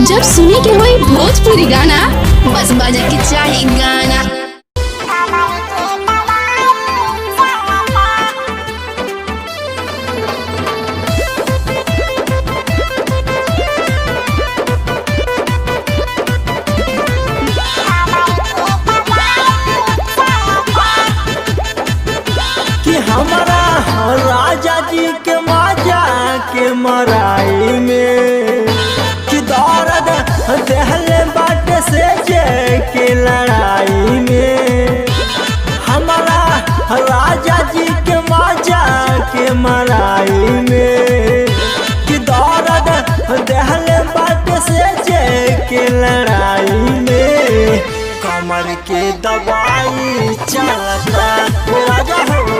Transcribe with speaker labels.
Speaker 1: जब सुने के होई भोजपुरी गाना, बस बजे के चाही गाना।
Speaker 2: कि हमारा राजा जी के माजा के मराई में कि दर्द दहले बाट से जे के लड़ाई में। हमारा राजा जी के माजा के मराई में कि दर्द दहले बाट से जे के लड़ाई में। कमर के दवाई चलता राजा हो